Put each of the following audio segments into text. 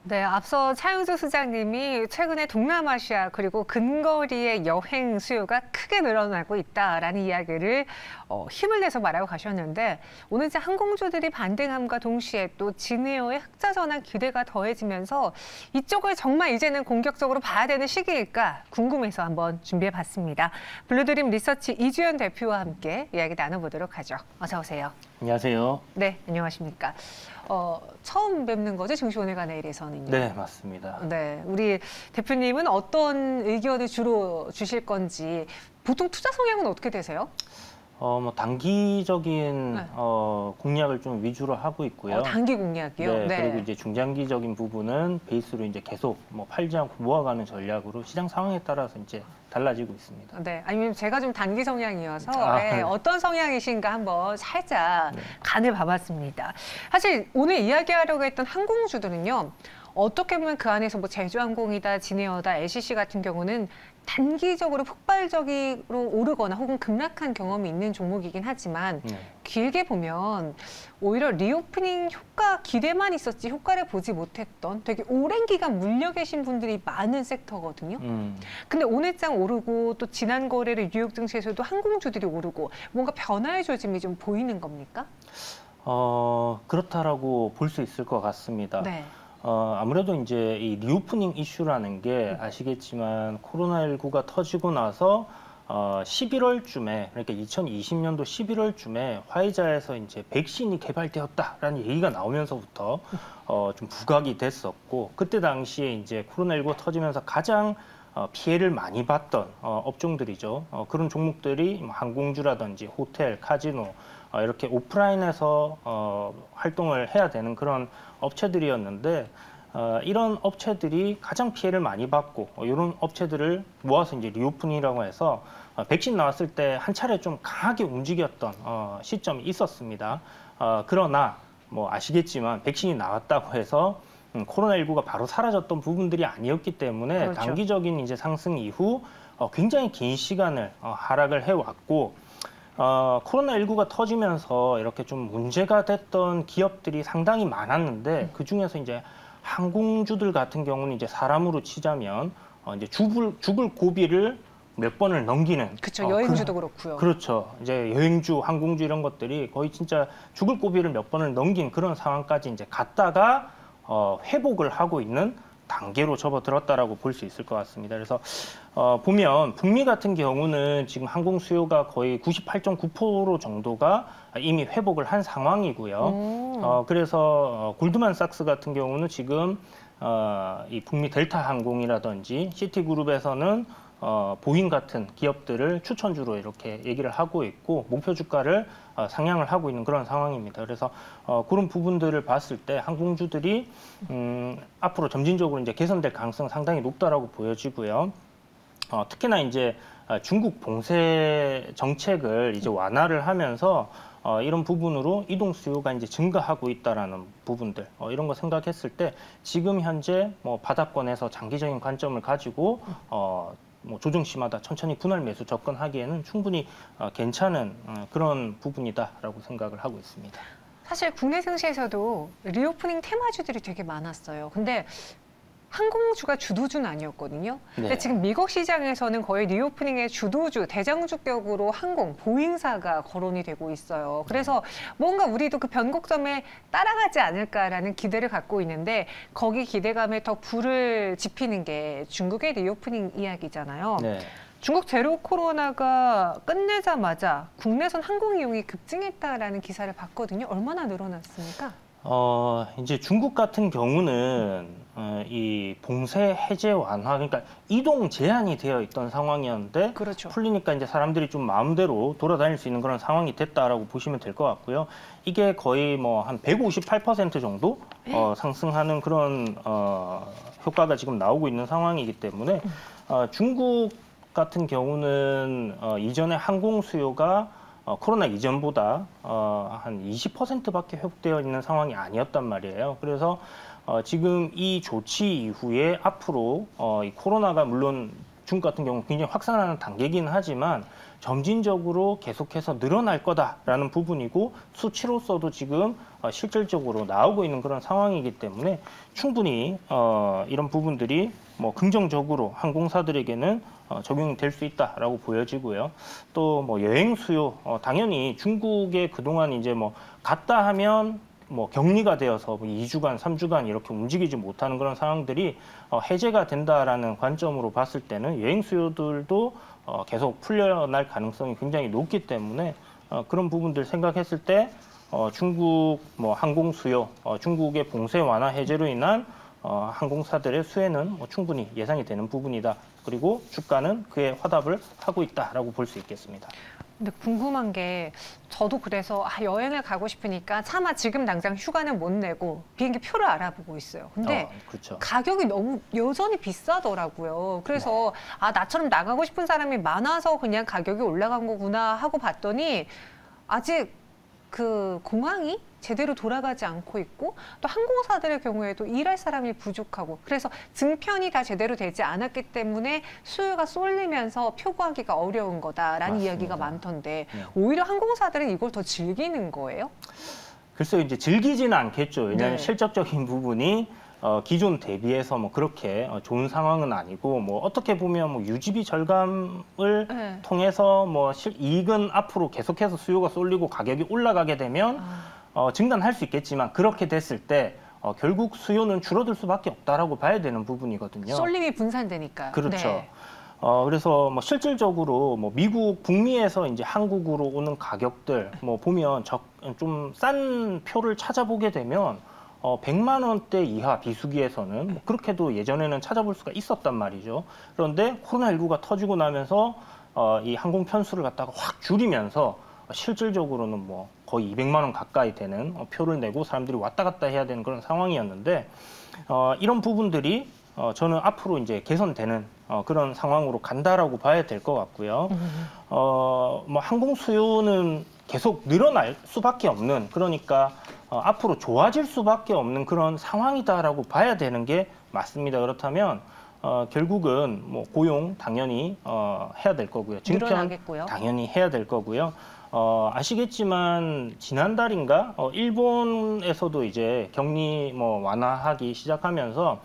네, 앞서 차영주 소장님이 최근에 동남아시아 그리고 근거리의 여행 수요가 크게 늘어나고 있다라는 이야기를 힘을 내서 말하고 가셨는데 오늘 이제 항공주들이 반등함과 동시에 또 진에어의 흑자 전환 기대가 더해지면서 이쪽을 정말 이제는 공격적으로 봐야 되는 시기일까 궁금해서 한번 준비해봤습니다. 블루드림 리서치 이주연 대표와 함께 이야기 나눠보도록 하죠. 어서 오세요. 안녕하세요. 네, 안녕하십니까. 처음 뵙는 거죠, 증시오늘과 내일에서는요? 네, 맞습니다. 네, 우리 대표님은 어떤 의견을 주로 주실 건지, 보통 투자 성향은 어떻게 되세요? 단기적인 네. 공략을 좀 위주로 하고 있고요. 단기 공략이요? 네, 네. 그리고 이제 중장기적인 부분은 베이스로 이제 계속 팔지 않고 모아가는 전략으로 시장 상황에 따라서 이제 달라지고 있습니다. 네, 아니면 제가 좀 단기 성향이어서 네. 어떤 성향이신가 한번 살짝 네. 간을 봐봤습니다. 사실 오늘 이야기하려고 했던 항공주들은요, 어떻게 보면 그 안에서 뭐 제주항공이다, 진에어다, LCC 같은 경우는 단기적으로 폭발적으로 오르거나 혹은 급락한 경험이 있는 종목이긴 하지만 길게 보면 오히려 리오프닝 효과 기대만 있었지 효과를 보지 못했던 되게 오랜 기간 물려 계신 분들이 많은 섹터거든요. 근데 오늘 장 오르고 또 지난 거래일 뉴욕 증시에서도 항공주들이 오르고 뭔가 변화의 조짐이 좀 보이는 겁니까? 그렇다라고 볼 수 있을 것 같습니다. 네. 아무래도 이제 이 리오프닝 이슈라는 게 아시겠지만 코로나19가 터지고 나서 11월쯤에 그러니까 2020년도 11월쯤에 화이자에서 이제 백신이 개발되었다라는 얘기가 나오면서부터 좀 부각이 됐었고 그때 당시에 이제 코로나19가 터지면서 가장 피해를 많이 봤던 업종들이죠. 그런 종목들이 항공주라든지 호텔, 카지노 이렇게 오프라인에서 활동을 해야 되는 그런 업체들이었는데 이런 업체들이 가장 피해를 많이 받고 이런 업체들을 모아서 이제 리오프닝이라고 해서 백신 나왔을 때 한 차례 좀 강하게 움직였던 시점이 있었습니다. 그러나 뭐 아시겠지만 백신이 나왔다고 해서 코로나19가 바로 사라졌던 부분들이 아니었기 때문에 그렇죠. 단기적인 이제 상승 이후 굉장히 긴 시간을 하락을 해왔고 코로나19가 터지면서 이렇게 좀 문제가 됐던 기업들이 상당히 많았는데 그 중에서 이제 항공주들 같은 경우는 이제 사람으로 치자면 이제 죽을 고비를 몇 번을 넘기는. 그렇죠. 여행주도 그렇고요. 그렇죠. 이제 여행주, 항공주 이런 것들이 거의 진짜 죽을 고비를 몇 번을 넘긴 그런 상황까지 이제 갔다가 회복을 하고 있는 단계로 접어들었다라고 볼 수 있을 것 같습니다. 그래서 보면 북미 같은 경우는 지금 항공 수요가 거의 98.9% 정도가 이미 회복을 한 상황이고요. 그래서 골드만삭스 같은 경우는 지금 이 북미 델타 항공이라든지 시티그룹에서는 보잉 같은 기업들을 추천주로 이렇게 얘기를 하고 있고 목표 주가를 상향을 하고 있는 그런 상황입니다. 그래서 그런 부분들을 봤을 때 항공주들이 앞으로 점진적으로 이제 개선될 가능성 상당히 높다라고 보여지고요. 특히나 이제 중국 봉쇄 정책을 이제 완화를 하면서 이런 부분으로 이동 수요가 이제 증가하고 있다라는 부분들 이런 거 생각했을 때 지금 현재 뭐 바닥권에서 장기적인 관점을 가지고 뭐 조정시마다 천천히 분할 매수 접근하기에는 충분히 괜찮은 그런 부분이다라고 생각을 하고 있습니다. 사실 국내 증시에서도 리오프닝 테마주들이 되게 많았어요. 근데 항공주가 주도주는 아니었거든요. 근데 네. 지금 미국 시장에서는 거의 리오프닝의 주도주, 대장주격으로 항공, 보잉사가 거론이 되고 있어요. 그래서 뭔가 우리도 그 변곡점에 따라가지 않을까라는 기대를 갖고 있는데 거기 기대감에 더 불을 지피는 게 중국의 리오프닝 이야기잖아요. 네. 중국 제로 코로나가 끝내자마자 국내선 항공 이용이 급증했다라는 기사를 봤거든요. 얼마나 늘어났습니까? 이제 중국 같은 경우는 이 봉쇄 해제 완화, 그러니까 이동 제한이 되어 있던 상황이었는데 그렇죠. 풀리니까 이제 사람들이 좀 마음대로 돌아다닐 수 있는 그런 상황이 됐다라고 보시면 될 것 같고요. 이게 거의 뭐 한 158% 정도 상승하는 그런 효과가 지금 나오고 있는 상황이기 때문에 중국 같은 경우는 이전에 항공 수요가 코로나 이전보다 한 20%밖에 회복되어 있는 상황이 아니었단 말이에요. 그래서 지금 이 조치 이후에 앞으로 이 코로나가 물론 중국 같은 경우 굉장히 확산하는 단계이긴 하지만 점진적으로 계속해서 늘어날 거다라는 부분이고 수치로서도 지금 실질적으로 나오고 있는 그런 상황이기 때문에 충분히 이런 부분들이 뭐 긍정적으로 항공사들에게는 적용이 될 수 있다라고 보여지고요. 또 뭐 여행 수요 당연히 중국에 그동안 이제 뭐 갔다 하면 뭐 격리가 되어서 2주간, 3주간 이렇게 움직이지 못하는 그런 상황들이 해제가 된다라는 관점으로 봤을 때는 여행 수요들도 계속 풀려날 가능성이 굉장히 높기 때문에 그런 부분들 생각했을 때 중국 뭐 항공 수요, 중국의 봉쇄 완화 해제로 인한 항공사들의 수혜는 뭐 충분히 예상이 되는 부분이다. 그리고 주가는 그에 화답을 하고 있다라고 볼 수 있겠습니다. 근데 궁금한 게 저도 그래서 여행을 가고 싶으니까 차마 지금 당장 휴가는 못 내고 비행기 표를 알아보고 있어요. 근데 그렇죠. 가격이 너무 여전히 비싸더라고요. 그래서 나처럼 나가고 싶은 사람이 많아서 그냥 가격이 올라간 거구나 하고 봤더니 아직 그 공항이 제대로 돌아가지 않고 있고 또 항공사들의 경우에도 일할 사람이 부족하고 그래서 증편이 다 제대로 되지 않았기 때문에 수요가 쏠리면서 표 구하기가 어려운 거다라는 맞습니다. 이야기가 많던데 네. 오히려 항공사들은 이걸 더 즐기는 거예요? 글쎄요, 이제 즐기지는 않겠죠. 왜냐하면 네. 실적적인 부분이 기존 대비해서 뭐 그렇게 좋은 상황은 아니고 뭐 어떻게 보면 뭐 유지비 절감을 네. 통해서 뭐 이익은 앞으로 계속해서 수요가 쏠리고 가격이 올라가게 되면 증단할 수 있겠지만 그렇게 됐을 때 결국 수요는 줄어들 수밖에 없다라고 봐야 되는 부분이거든요. 쏠림이 분산되니까요. 그렇죠. 네. 그래서 뭐 실질적으로 뭐 미국 북미에서 이제 한국으로 오는 가격들 뭐 보면 좀 싼 표를 찾아보게 되면 100만 원대 이하 비수기에서는 뭐 그렇게도 예전에는 찾아볼 수가 있었단 말이죠. 그런데 코로나19가 터지고 나면서 이 항공 편수를 갖다가 확 줄이면서 실질적으로는 뭐 거의 200만 원 가까이 되는 표를 내고 사람들이 왔다 갔다 해야 되는 그런 상황이었는데 이런 부분들이 저는 앞으로 이제 개선되는 그런 상황으로 간다라고 봐야 될 것 같고요. 뭐 항공 수요는 계속 늘어날 수밖에 없는 그러니까 앞으로 좋아질 수밖에 없는 그런 상황이다라고 봐야 되는 게 맞습니다. 그렇다면 결국은 뭐 고용 당연히 해야 될 거고요. 증편 늘어나겠고요. 당연히 해야 될 거고요. 아시겠지만 지난달인가 일본에서도 이제 격리 뭐 완화하기 시작하면서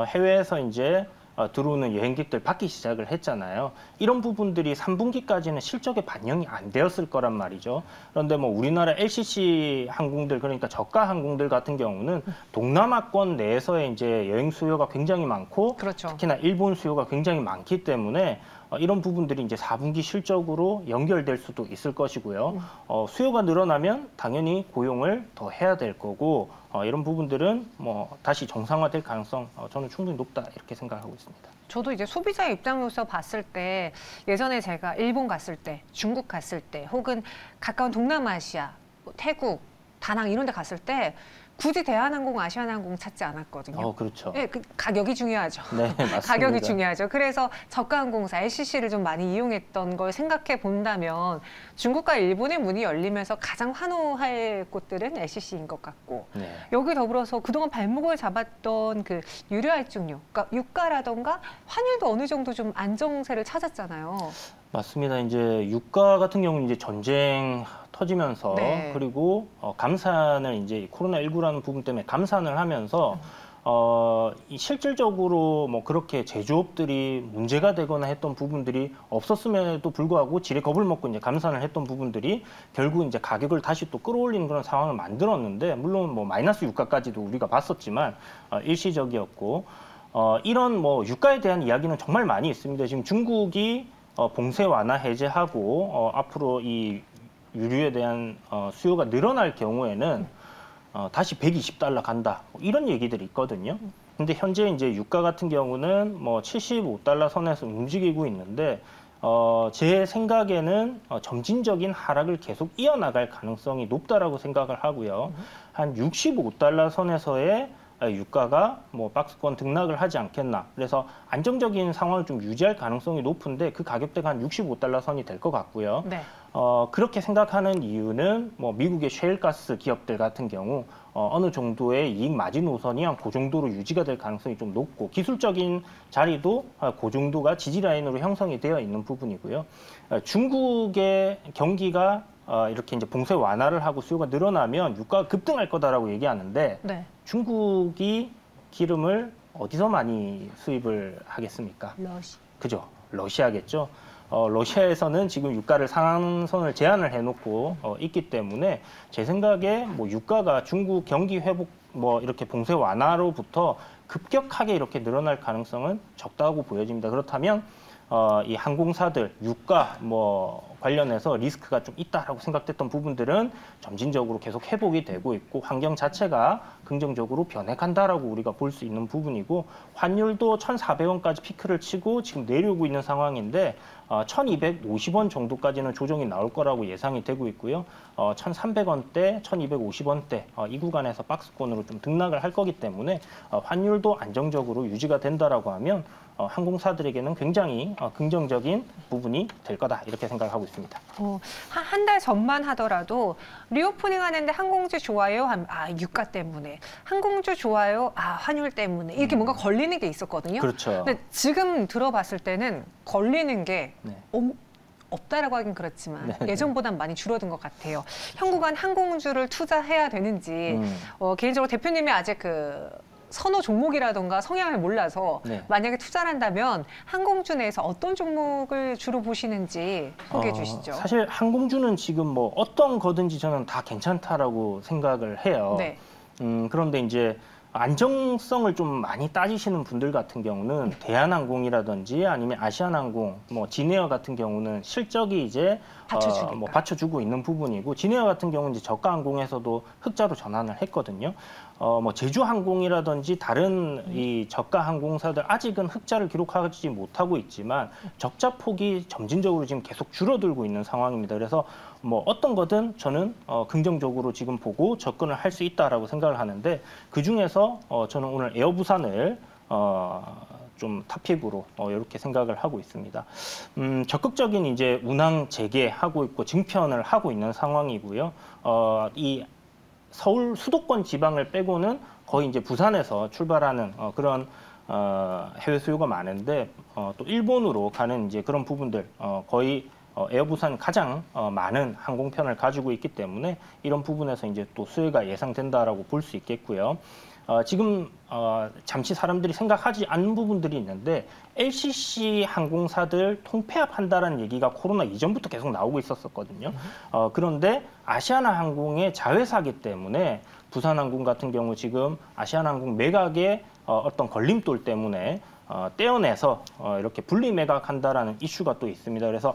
해외에서 이제 들어오는 여행객들 받기 시작을 했잖아요. 이런 부분들이 3분기까지는 실적에 반영이 안 되었을 거란 말이죠. 그런데 뭐 우리나라 LCC 항공들 그러니까 저가 항공들 같은 경우는 동남아권 내에서의 이제 여행 수요가 굉장히 많고 그렇죠. 특히나 일본 수요가 굉장히 많기 때문에 이런 부분들이 이제 4분기 실적으로 연결될 수도 있을 것이고요. 수요가 늘어나면 당연히 고용을 더 해야 될 거고 이런 부분들은 뭐 다시 정상화될 가능성 저는 충분히 높다 이렇게 생각하고 있습니다. 저도 이제 소비자의 입장으로서 봤을 때 예전에 제가 일본 갔을 때, 중국 갔을 때 혹은 가까운 동남아시아, 뭐 태국, 다낭 이런 데 갔을 때 굳이 대한항공, 아시아나항공 찾지 않았거든요. 그렇죠. 네, 그 가격이 중요하죠. 네, 맞습니다. 가격이 중요하죠. 그래서 저가 항공사 LCC를 좀 많이 이용했던 걸 생각해 본다면 중국과 일본의 문이 열리면서 가장 환호할 곳들은 LCC인 것 같고 네. 여기 더불어서 그동안 발목을 잡았던 그 유료할증료, 그러니까 유가라던가 환율도 어느 정도 좀 안정세를 찾았잖아요. 맞습니다. 이제 유가 같은 경우는 이제 전쟁 터지면서 네. 그리고 감산을 이제 코로나19라는 부분 때문에 감산을 하면서 이 실질적으로 뭐 그렇게 제조업들이 문제가 되거나 했던 부분들이 없었음에도 불구하고 지레 겁을 먹고 이제 감산을 했던 부분들이 결국 이제 가격을 다시 또 끌어올리는 그런 상황을 만들었는데 물론 뭐 마이너스 유가까지도 우리가 봤었지만 일시적이었고 이런 뭐 유가에 대한 이야기는 정말 많이 있습니다. 지금 중국이 봉쇄 완화 해제하고 앞으로 이 유류에 대한 수요가 늘어날 경우에는 다시 120달러 간다 이런 얘기들이 있거든요. 근데 현재 이제 유가 같은 경우는 뭐 75달러 선에서 움직이고 있는데 제 생각에는 점진적인 하락을 계속 이어나갈 가능성이 높다라고 생각을 하고요. 한 65달러 선에서의 유가가 뭐 박스권 등락을 하지 않겠나. 그래서 안정적인 상황을 좀 유지할 가능성이 높은데 그 가격대가 한 65달러 선이 될 것 같고요. 네. 그렇게 생각하는 이유는 뭐 미국의 셰일가스 기업들 같은 경우 어느 정도의 이익 마지노선이 한 그 정도로 유지가 될 가능성이 좀 높고 기술적인 자리도 그 정도가 지지 라인으로 형성이 되어 있는 부분이고요. 중국의 경기가 이렇게 이제 봉쇄 완화를 하고 수요가 늘어나면 유가가 급등할 거다라고 얘기하는데 네. 중국이 기름을 어디서 많이 수입을 하겠습니까? 러시. 그죠? 러시아겠죠. 러시아에서는 지금 유가를 상한선을 제한을 해놓고 있기 때문에 제 생각에 뭐 유가가 중국 경기 회복 뭐 이렇게 봉쇄 완화로부터 급격하게 이렇게 늘어날 가능성은 적다고 보여집니다. 그렇다면 이 항공사들 유가 뭐 관련해서 리스크가 좀 있다라고 생각됐던 부분들은 점진적으로 계속 회복이 되고 있고 환경 자체가 긍정적으로 변해간다라고 우리가 볼 수 있는 부분이고 환율도 1,400원까지 피크를 치고 지금 내려오고 있는 상황인데 1,250원 정도까지는 조정이 나올 거라고 예상이 되고 있고요. 1,300원대, 1,250원대 이 구간에서 박스권으로 좀 등락을 할 거기 때문에 환율도 안정적으로 유지가 된다라고 하면 항공사들에게는 굉장히 긍정적인 부분이 될 거다 이렇게 생각하고 있습니다. 한 달 전만 하더라도 리오프닝 하는데 항공주 좋아요? 유가 때문에. 항공주 좋아요? 환율 때문에. 이렇게 뭔가 걸리는 게 있었거든요. 그렇죠. 근데 지금 들어봤을 때는 걸리는 게 네. 없다라고 하긴 그렇지만 네. 예전보단 많이 줄어든 것 같아요. 현구간 항공주를 투자해야 되는지 개인적으로 대표님이 아직 그 선호 종목이라던가 성향을 몰라서 네. 만약에 투자를 한다면 항공주 내에서 어떤 종목을 주로 보시는지 소개해 주시죠. 사실 항공주는 지금 뭐 어떤 거든지 저는 다 괜찮다라고 생각을 해요. 네. 그런데 이제 안정성을 좀 많이 따지시는 분들 같은 경우는 대한항공이라든지 아니면 아시아나항공, 뭐 진에어 같은 경우는 실적이 이제 받쳐주니까. 받쳐주고 있는 부분이고 진에어 같은 경우는 이제 저가항공에서도 흑자로 전환을 했거든요. 뭐 제주항공이라든지 다른 이 저가 항공사들 아직은 흑자를 기록하지 못하고 있지만 적자 폭이 점진적으로 지금 계속 줄어들고 있는 상황입니다. 그래서 뭐 어떤 거든 저는 긍정적으로 지금 보고 접근을 할 수 있다라고 생각을 하는데 그 중에서 저는 오늘 에어부산을 좀 탑픽으로 이렇게 생각을 하고 있습니다. 적극적인 이제 운항 재개하고 있고 증편을 하고 있는 상황이고요. 이 서울 수도권 지방을 빼고는 거의 이제 부산에서 출발하는 그런 해외 수요가 많은데 또 일본으로 가는 이제 그런 부분들 거의 에어부산 가장 많은 항공편을 가지고 있기 때문에 이런 부분에서 이제 또 수요가 예상된다라고 볼 수 있겠고요. 지금 잠시 사람들이 생각하지 않는 부분들이 있는데 LCC 항공사들 통폐합한다라는 얘기가 코로나 이전부터 계속 나오고 있었거든요. 그런데 아시아나항공의 자회사기 때문에 부산항공 같은 경우 지금 아시아나항공 매각의 어떤 걸림돌 때문에 떼어내서 이렇게 분리 매각한다라는 이슈가 또 있습니다. 그래서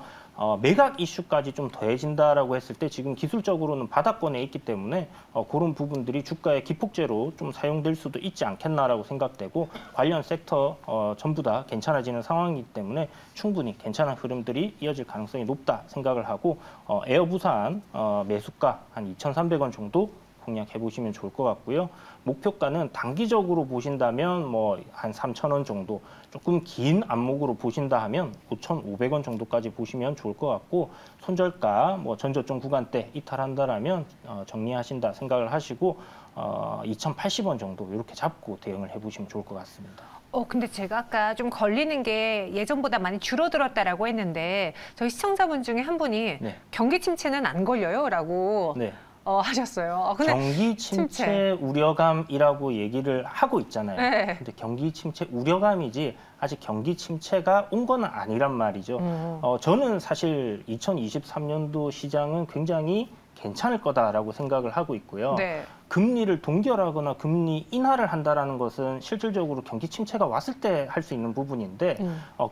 매각 이슈까지 좀 더해진다라고 했을 때 지금 기술적으로는 바닥권에 있기 때문에 그런 부분들이 주가의 기폭제로 좀 사용될 수도 있지 않겠나라고 생각되고 관련 섹터 전부 다 괜찮아지는 상황이기 때문에 충분히 괜찮은 흐름들이 이어질 가능성이 높다 생각을 하고 에어부산 매수가 한 2,300원 정도 공략해 보시면 좋을 것 같고요. 목표가는 단기적으로 보신다면 뭐 한 3,000원 정도, 조금 긴 안목으로 보신다 하면 5,500원 정도까지 보시면 좋을 것 같고 손절가 뭐 전저점 구간대 이탈한다라면 정리하신다 생각을 하시고 2,080원 정도 이렇게 잡고 대응을 해보시면 좋을 것 같습니다. 근데 제가 아까 좀 걸리는 게 예전보다 많이 줄어들었다라고 했는데 저희 시청자분 중에 한 분이 네. 경기 침체는 안 걸려요라고 네. 하셨어요. 근데 경기 침체 우려감이라고 얘기를 하고 있잖아요. 네. 근데 경기 침체 우려감이지 아직 경기 침체가 온 건 아니란 말이죠. 저는 사실 2023년도 시장은 굉장히 괜찮을 거다라고 생각을 하고 있고요. 네. 금리를 동결하거나 금리 인하를 한다라는 것은 실질적으로 경기 침체가 왔을 때 할 수 있는 부분인데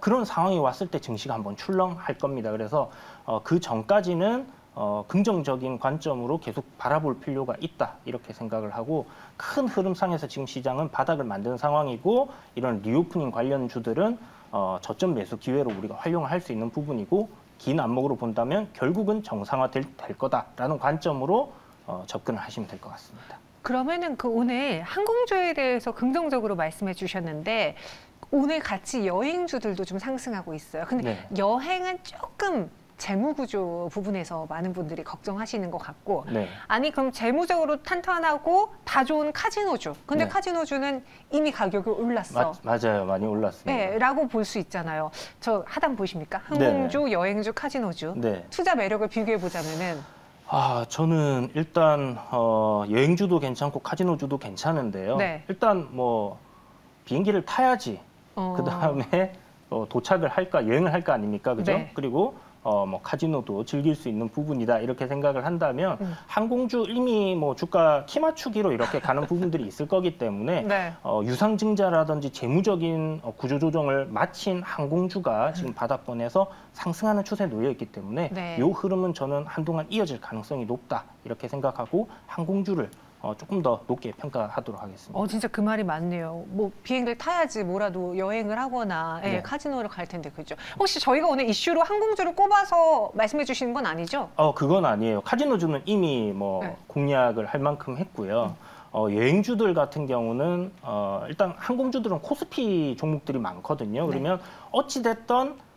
그런 상황이 왔을 때 증시가 한번 출렁할 겁니다. 그래서 그 전까지는 긍정적인 관점으로 계속 바라볼 필요가 있다 이렇게 생각을 하고 큰 흐름상에서 지금 시장은 바닥을 만드는 상황이고 이런 리오프닝 관련주들은 저점 매수 기회로 우리가 활용을 할 수 있는 부분이고 긴 안목으로 본다면 결국은 정상화될 거다라는 관점으로 접근을 하시면 될 것 같습니다. 그러면은 그 오늘 항공주에 대해서 긍정적으로 말씀해 주셨는데 오늘 같이 여행주들도 좀 상승하고 있어요. 근데 네. 여행은 조금 재무구조 부분에서 많은 분들이 걱정하시는 것 같고 네. 아니 그럼 재무적으로 탄탄하고 다 좋은 카지노주. 근데 네. 카지노주는 이미 가격이 올랐어. 맞아요. 많이 올랐습니다. 네, 라고 볼 수 있잖아요. 저 하단 보십니까? 항공주, 여행주, 카지노주. 네. 투자 매력을 비교해 보자면은 저는 일단 여행주도 괜찮고 카지노주도 괜찮은데요. 네. 일단 뭐 비행기를 타야지. 그 다음에 도착을 할까, 여행을 할까 아닙니까, 그죠? 네. 그리고 뭐 카지노도 즐길 수 있는 부분이다 이렇게 생각을 한다면 항공주 이미 뭐 주가 키 맞추기로 이렇게 가는 부분들이 있을 거기 때문에 네. 유상증자라든지 재무적인 구조 조정을 마친 항공주가 지금 바닥권에서 상승하는 추세에 놓여 있기 때문에 네. 이 흐름은 저는 한동안 이어질 가능성이 높다 이렇게 생각하고 항공주를 조금 더 높게 평가하도록 하겠습니다. 진짜 그 말이 맞네요. 뭐 비행기를 타야지 뭐라도 여행을 하거나 네. 카지노를 갈 텐데 그죠? 혹시 저희가 오늘 이슈로 항공주를 꼽아서 말씀해 주시는 건 아니죠? 그건 아니에요. 카지노주는 이미 뭐 네. 공략을 할 만큼 했고요. 여행주들 같은 경우는 일단 항공주들은 코스피 종목들이 많거든요. 그러면 어찌 됐던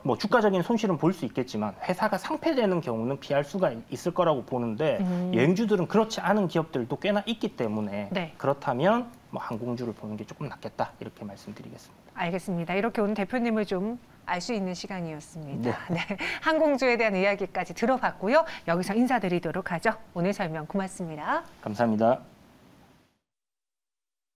뭐 주가적인 손실은 볼 수 있겠지만 회사가 상폐되는 경우는 피할 수가 있을 거라고 보는데 여행주들은 그렇지 않은 기업들도 꽤나 있기 때문에 네. 그렇다면 뭐 항공주를 보는 게 조금 낫겠다 이렇게 말씀드리겠습니다. 알겠습니다. 이렇게 오늘 대표님을 좀 알 수 있는 시간이었습니다. 네. 네. 항공주에 대한 이야기까지 들어봤고요. 여기서 인사드리도록 하죠. 오늘 설명 고맙습니다. 감사합니다.